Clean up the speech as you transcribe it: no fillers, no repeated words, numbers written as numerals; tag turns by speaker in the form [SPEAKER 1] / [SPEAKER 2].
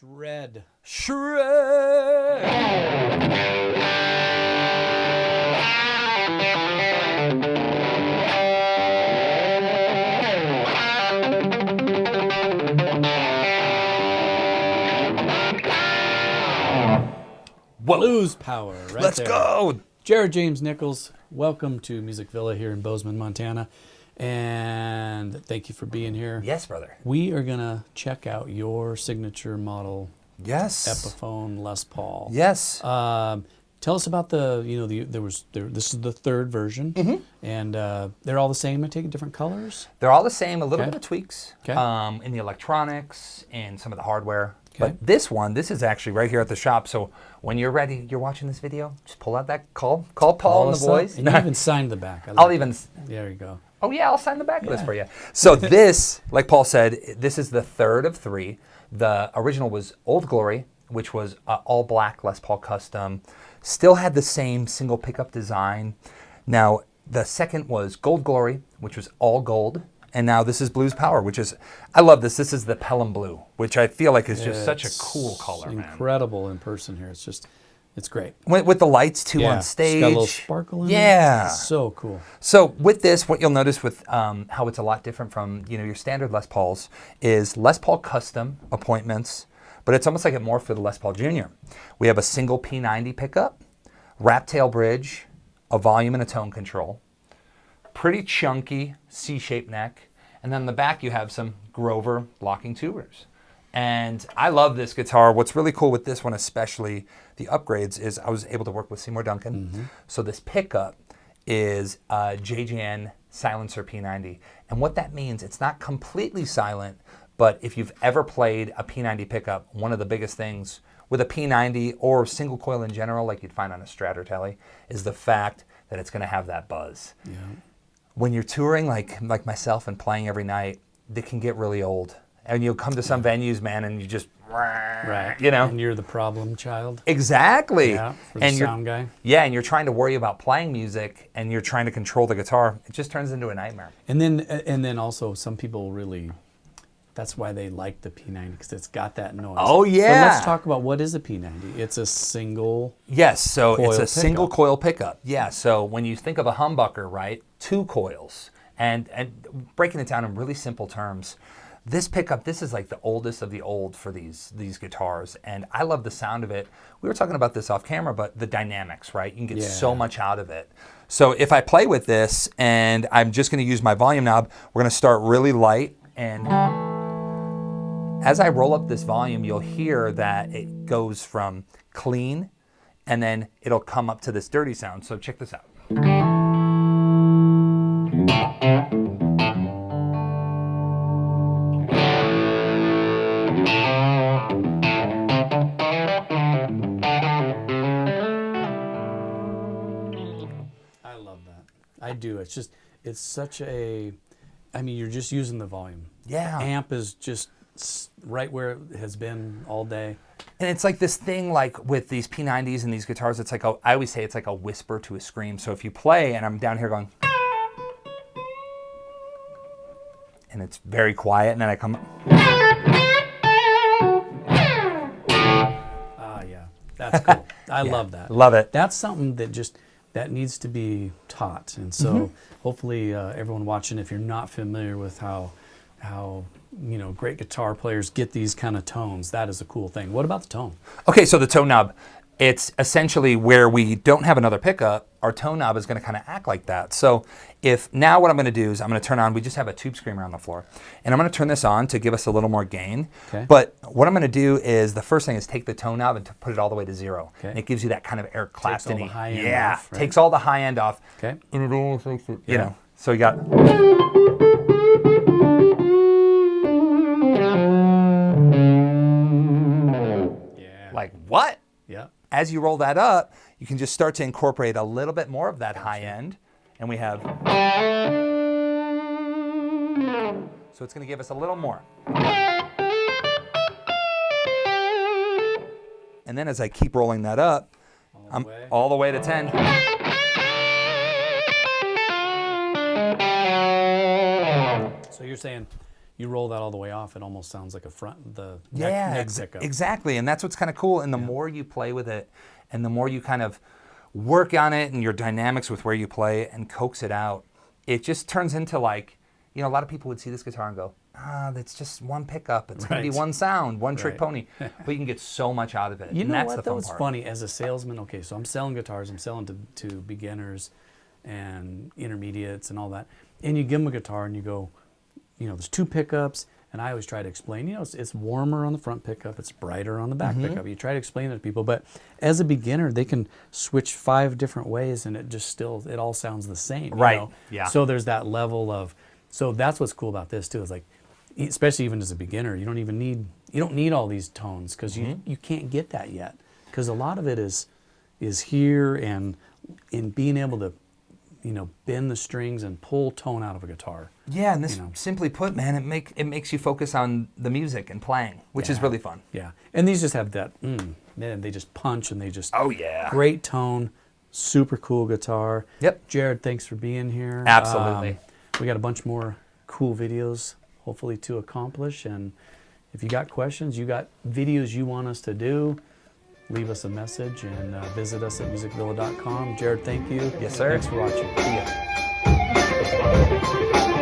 [SPEAKER 1] Shred. Blues power, right
[SPEAKER 2] Let's
[SPEAKER 1] there.
[SPEAKER 2] go.
[SPEAKER 1] James Nichols, welcome to Music Villa here in Bozeman, Montana. And thank you for being here.
[SPEAKER 2] Yes, brother.
[SPEAKER 1] We are going to check out your signature model
[SPEAKER 2] Yes.
[SPEAKER 1] Epiphone Les Paul.
[SPEAKER 2] Yes.
[SPEAKER 1] Tell us about this is the third version, and they're all the same. I take it different colors.
[SPEAKER 2] They're all the same, a little
[SPEAKER 1] Okay.
[SPEAKER 2] bit of tweaks
[SPEAKER 1] Okay.
[SPEAKER 2] in the electronics and some of the hardware.
[SPEAKER 1] Okay.
[SPEAKER 2] But this is actually right here at the shop. So when you're ready, you're watching this video, just pull out that call Paul and the boys.
[SPEAKER 1] And you even signed the back. There you go.
[SPEAKER 2] Oh yeah, I'll sign the back of this for you. So this, like Paul said, this is the third of three. The original was Old Glory, which was all black Les Paul custom. Still had the same single pickup design. Now the second was Gold Glory, which was all gold. And now this is Blues Power, which is, I love this. This is the Pelham Blue, which I feel like is just such a cool color, man.
[SPEAKER 1] Incredible in person here. It's great.
[SPEAKER 2] With the lights too on stage.
[SPEAKER 1] It's got a little sparkle in it.
[SPEAKER 2] Yeah.
[SPEAKER 1] It's so cool.
[SPEAKER 2] So with this, what you'll notice with how it's a lot different from your standard Les Pauls is Les Paul custom appointments, but it's almost like it more for the Les Paul Jr. We have a single P90 pickup, wrap tail bridge, a volume and a tone control, pretty chunky C-shaped neck, and then in the back you have some Grover locking tubers. And I love this guitar. What's really cool with this one, especially the upgrades, is I was able to work with Seymour Duncan. So this pickup is a JJN silencer P90. And what that means, it's not completely silent, but if you've ever played a P90 pickup, one of the biggest things with a P90 or single coil in general, like you'd find on a Strat or Tele, is the fact that it's going to have that buzz.
[SPEAKER 1] Yeah.
[SPEAKER 2] When you're touring like myself and playing every night, they can get really old. And you'll come to some venues, man, and you just,
[SPEAKER 1] Right. And you're the problem child.
[SPEAKER 2] Exactly.
[SPEAKER 1] Yeah, for the sound guy.
[SPEAKER 2] Yeah, and you're trying to worry about playing music, and you're trying to control the guitar. It just turns into a nightmare.
[SPEAKER 1] And then also some people really, that's why they like the P90, because it's got that noise.
[SPEAKER 2] Oh, yeah.
[SPEAKER 1] But let's talk about what is a P90. It's a single
[SPEAKER 2] Yes, so
[SPEAKER 1] coil
[SPEAKER 2] it's a
[SPEAKER 1] pickup.
[SPEAKER 2] single coil pickup. Yeah, so when you think of a humbucker, right, 2 coils. And breaking it down in really simple terms, this pickup, this is like the oldest of the old for these guitars, and I love the sound of it. We were talking about this off camera, but the dynamics, right? You can get so much out of it. So if I play with this, and I'm just going to use my volume knob, we're going to start really light, and as I roll up this volume, you'll hear that it goes from clean, and then it'll come up to this dirty sound. So check this out.
[SPEAKER 1] I love that. I do. It's such a, you're just using the volume.
[SPEAKER 2] Yeah.
[SPEAKER 1] The amp is just right where it has been all day.
[SPEAKER 2] And it's like this thing, like with these P90s and these guitars, it's like I always say it's like a whisper to a scream. So if you play and I'm down here going, and it's very quiet, and then I come up.
[SPEAKER 1] Yeah, that's cool. I love that.
[SPEAKER 2] Love it.
[SPEAKER 1] That's something that needs to be taught. And so hopefully everyone watching, if you're not familiar with how great guitar players get these kind of tones, that is a cool thing. What about the tone?
[SPEAKER 2] Okay, so the tone knob, it's essentially where we don't have another pickup, our tone knob is going to kind of act like that. So if now what I'm going to do is I'm going to turn on, we just have a tube screamer on the floor, and I'm going to turn this on to give us a little more gain.
[SPEAKER 1] Okay.
[SPEAKER 2] But what I'm going to do is the first thing is take the tone knob and to put it all the way to 0.
[SPEAKER 1] Okay.
[SPEAKER 2] And it gives you that kind of air clapton.
[SPEAKER 1] all the high end
[SPEAKER 2] yeah,
[SPEAKER 1] off, right?
[SPEAKER 2] takes all the high end off.
[SPEAKER 1] Okay.
[SPEAKER 2] And it almost makes it, you know. So you got.
[SPEAKER 1] Yeah.
[SPEAKER 2] Like what?
[SPEAKER 1] Yeah.
[SPEAKER 2] As you roll that up, you can just start to incorporate a little bit more of that high end. And we have. So it's going to give us a little more. And then as I keep rolling that up, I'm all the way to 10.
[SPEAKER 1] So you're saying you roll that all the way off, it almost sounds like the neck pickup.
[SPEAKER 2] Exactly. And that's what's kind of cool. And the more you play with it, and the more you kind of work on it and your dynamics with where you play and coax it out, it just turns into like, a lot of people would see this guitar and go, that's just one pickup. It's going to be one sound, one trick pony. But you can get so much out of it.
[SPEAKER 1] You
[SPEAKER 2] and
[SPEAKER 1] know
[SPEAKER 2] that's
[SPEAKER 1] what?
[SPEAKER 2] the
[SPEAKER 1] That
[SPEAKER 2] fun
[SPEAKER 1] was
[SPEAKER 2] part.
[SPEAKER 1] funny. As a salesman, okay, so I'm selling guitars. I'm selling to beginners and intermediates and all that. And you give them a guitar and you go, there's 2 pickups. And I always try to explain, it's warmer on the front pickup, it's brighter on the back pickup. You try to explain it to people, but as a beginner, they can switch 5 different ways and it all sounds the same.
[SPEAKER 2] Right. Yeah.
[SPEAKER 1] So there's that level of, so that's what's cool about this too, is like, especially even as a beginner, you don't need all these tones because you can't get that yet. Because a lot of it is here and in being able to, bend the strings and pull tone out of a guitar.
[SPEAKER 2] Yeah, and this, simply put, man, it makes you focus on the music and playing, which is really fun.
[SPEAKER 1] Yeah, and these just have that, man, they just punch and they just, great tone, super cool guitar.
[SPEAKER 2] Yep.
[SPEAKER 1] Jared, thanks for being here.
[SPEAKER 2] Absolutely.
[SPEAKER 1] We got a bunch more cool videos, hopefully, to accomplish, and if you got questions, you got videos you want us to do, leave us a message and visit us at musicvilla.com. Jared, thank you.
[SPEAKER 2] Yes, sir.
[SPEAKER 1] Thanks for watching.
[SPEAKER 2] See ya.